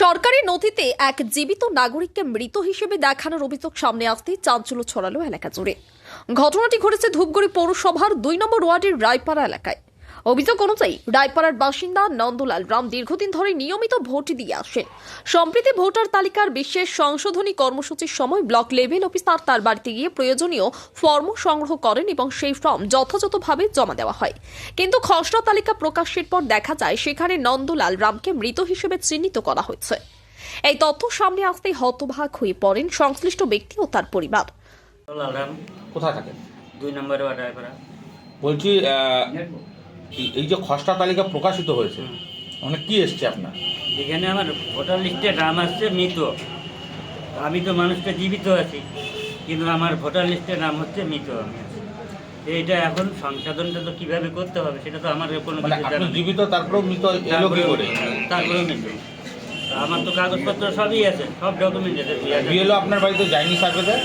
সরকারি নথিতে এক জীবিত নাগরিককে মৃত হিসেবে দেখানোর অভিযোগ সামনে আসতেই চাঞ্চল্য ছড়ালো এলাকা জুড়ে। ঘটনাটি ঘটেছে ধূপগুড়ি পৌরসভার ২ নম্বর ওয়ার্ডের রায়পাড়া এলাকায়। অভিযোগ অনুযায়ী রায়পাড়ার বাসিন্দা নন্দলাল রাম দীর্ঘদিন ধরে নিয়মিত ভোট দিয়ে আসেন। সম্প্রতি ভোটার তালিকার বিশেষ সংশোধনী কর্মসূচির সময় ব্লক লেভেল অফিসার তার বাড়িতে গিয়ে প্রয়োজনীয় ফর্ম সংগ্রহ করেন এবং সেই ফর্ম যথাযথভাবে জমা দেওয়া হয়। কিন্তু খসড়া তালিকা প্রকাশের পর দেখা যায় সেখানে নন্দলাল রামকে মৃত হিসেবে চিহ্নিত করা হয়েছে। এই তথ্য সামনে আসতেই হতবাক হয়ে পড়েন সংশ্লিষ্ট ব্যক্তি ও তার পরিবার। কোথায় থাকেন? ২ নম্বর ওয়ার্ড রায়পাড়া। বলছি এই যে খসড়া তালিকা প্রকাশিত হয়েছে, মানে কি এসছে আপনার? এখানে আমার ভোটার লিস্টে নাম আসছে মৃত। আমি তো মানুষটা জীবিত আছি, কিন্তু আমার ভোটার লিস্টে নাম হচ্ছে মৃত। আমি আছি এইটা এখন সংশোধনটা তো কিভাবে করতে হবে সেটা তো আমার কোনো মানে কিছু আপনি জানা নেই। জীবিত, তারপরেও মৃত এলো কি করে? তারপরে মৃত। আমার তো কাগজপত্র সবই আছে, সব ডকুমেন্ট আছে। বিএলও আপনার বাড়িতে যায়নি সার্ভেতে?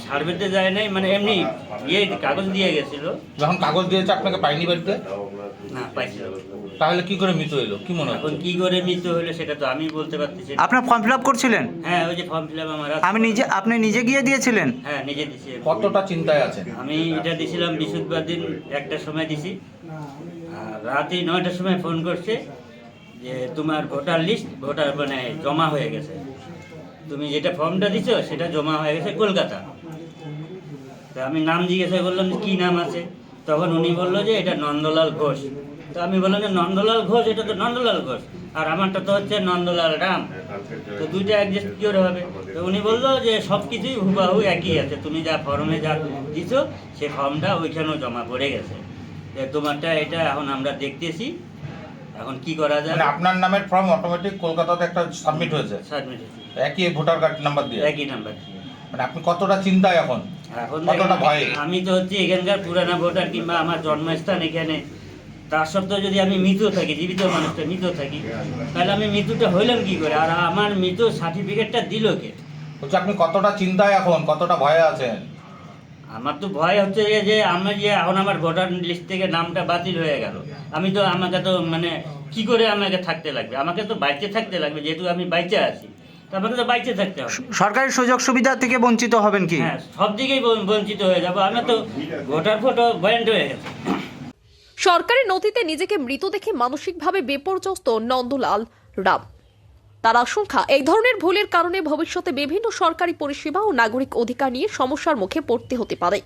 সার্ভেতে যায় নাই, মানে এমনি কাগজ দিয়ে গেছিল। যখন কাগজ দিয়েছে আপনাকে পাইনি বাড়িতে? না, পাইছিল। তাহলে কি করে মৃত এলো, কি মনে হয়? এখন কি করে মৃত হলো সেটা তো আমি বলতে পারতেছি না। আপনার ফর্ম ফিল আপ করছিলেন? হ্যাঁ, ওই যে ফর্ম ফিল আপ আমার আছে। আপনি নিজে গিয়ে দিয়েছিলেন? হ্যাঁ, নিজে দিছি। কতটা চিন্তায় আছেন? আমি এটা দিছিলাম বৃহস্পতিবার দিন ১টার সময় দিছি। আর রাতে ৯টার সময় ফোন করছে যে তোমার ভোটার লিস্ট মানে জমা হয়ে গেছে। তুমি যেটা ফর্মটা দিছো সেটা জমা হয়ে গেছে কলকাতা। তা আমি নাম জিজ্ঞাসা করলাম কি নাম আছে, তখন উনি বললো যে এটা নন্দলাল ঘোষ। তো আমি বললাম যে নন্দলাল ঘোষ, এটা তো নন্দলাল ঘোষ, আর আমারটা তো হচ্ছে নন্দলাল রাম, তো দুইটা অ্যাডজাস্ট কি করে হবে? তো উনি বললো যে সব কিছুই হুবাহু একই আছে, তুমি যা ফর্মে যা দিছো সে ফর্মটা ওইখানেও জমা পড়ে গেছে। তোমারটা এটা এখন আমরা দেখতেছি, এখন কি করা যায়। মানে আপনার নামের ফর্ম অটোমেটিক কলকাতাতে একটা সাবমিট হয়েছে, সাবমিট একই ভোটার কার্ড নাম্বার দিয়ে? একই নাম্বার দিয়ে। মানে আপনি কতটা চিন্তায় এখন, এখন কতটা ভয়ে? আমি তো হচ্ছে এখানকার পুরানা ভোটার, কিংবা আমার জন্মস্থান এখানে, তার সত্ত্বেও যদি আমি মৃত থাকি, জীবিত মানুষটা মৃত থাকি, তাহলে আমি মৃত্যুটা হইলাম কি করে, আর আমার মৃত সার্টিফিকেটটা দিল কে? বলছি আপনি কতটা চিন্তায় এখন, কতটা ভয়ে আছেন? আমার তো ভয় হচ্ছে যে আমি যে এখন আমার ভোটার লিস্ট থেকে নামটা বাতিল হয়ে গেল, আমি তো আমাকে তো মানে কি করে আমাকে থাকতে লাগবে, আমাকে তো বাইচে থাকতে লাগবে, যেহেতু আমি বাইচে আছি তো আমাকে তো বাইচে থাকতে হবে। সরকারি সুযোগ সুবিধা থেকে বঞ্চিত হবেন কি? হ্যাঁ, সব দিকেই বঞ্চিত হয়ে যাবো। আমার তো ভোটার ফটো বয়ান্ট হয়ে গেছে। সরকারি নথিতে নিজেকে মৃত দেখে মানসিকভাবে বিপর্যস্ত নন্দলাল রাম। তার আশঙ্কা এই ধরনের ভুলের কারণে ভবিষ্যতে বিভিন্ন সরকারি পরিষেবা ও নাগরিক অধিকার নিয়ে সমস্যার মুখে পড়তে হতে পারে।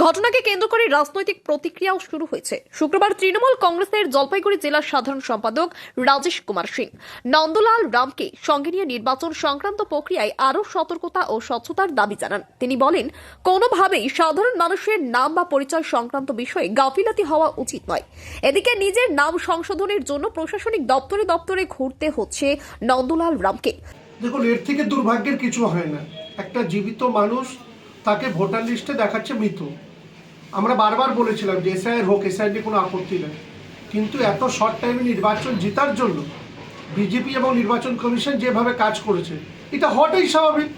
ঘটনাকে কেন্দ্র করে রাজনৈতিক প্রতিক্রিয়াও শুরু হয়েছে। শুক্রবার তৃণমূল কংগ্রেসের জলপাইগুড়ি জেলার সাধারণ সম্পাদক রাজেশ কুমার সিং নন্দলাল রামকে সঙ্গে নিয়ে নির্বাচন সংক্রান্ত প্রক্রিয়ায় আরও সতর্কতা ও স্বচ্ছতার দাবি জানান। তিনি বলেন, কোনোভাবেই সাধারণ মানুষের নাম বা পরিচয় সংক্রান্ত বিষয়ে গাফিলতি হওয়া উচিত নয়। এদিকে নিজের নাম সংশোধনের জন্য প্রশাসনিক দপ্তরে দপ্তরে ঘুরতে হচ্ছে নন্দলাল রামকে। দেখুন, এর থেকে দুর্ভাগ্যের কিছু হয় না। একটা জীবিত মানুষ, তাকে ভোটার লিস্টে দেখাচ্ছে মৃত। আমরা বারবার বলেছিলাম যে এসআইআর হোক, এসআইআর নিয়ে কোনো আপত্তি নেই, কিন্তু এত শর্ট টাইমে নির্বাচন জেতার জন্য বিজেপি এবং নির্বাচন কমিশন যেভাবে কাজ করেছে, এটা হওয়াটাই স্বাভাবিক।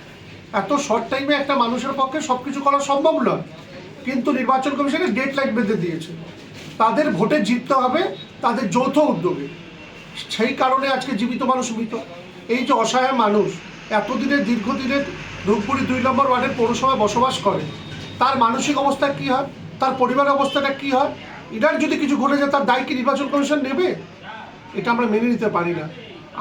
এত শর্ট টাইমে একটা মানুষের পক্ষে সব কিছু করা সম্ভব নয়, কিন্তু নির্বাচন কমিশনের ডেডলাইন বেঁধে দিয়েছে। তাদের ভোটে জিততে হবে, তাদের যৌথ উদ্যোগে। সেই কারণে আজকে জীবিত মানুষ মৃত। এই যে অসহায় মানুষ এতদিনের দীর্ঘদিনের ধূপগুড়ি ২ নম্বর ওয়ার্ডের পৌরসভায় বসবাস করে, তার মানসিক অবস্থা কি হয়, তার পরিবারের অবস্থাটা কি হয়, এটার যদি কিছু ঘটে যায় তার দায় কি নির্বাচন কমিশন নেবে? এটা আমরা মেনে নিতে পারি না।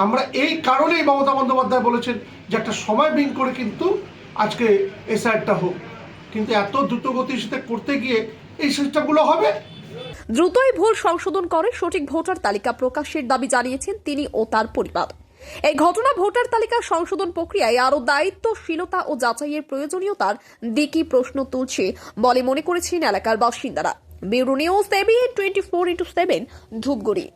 আমরা এই কারণেই মমতা বন্দ্যোপাধ্যায় বলেছেন যে একটা সময় বিন করে কিন্তু আজকে এসআইআরটা হোক, কিন্তু এত দ্রুত গতির সাথে করতে গিয়ে এই সিস্টেমগুলো হবে। দ্রুতই ভুল সংশোধন করে সঠিক ভোটার তালিকা প্রকাশের দাবি জানিয়েছেন তিনি ও তার পরিবার। এই ঘটনা ভোটার তালিকা সংশোধন প্রক্রিয়ায় আরও দায়িত্বশীলতা ও যাচাইয়ের প্রয়োজনীয়তার দিকই প্রশ্ন তুলছে বলে মনে করেছেন এলাকার বাসিন্দারা। Bureau news 24x7 Dhupguri.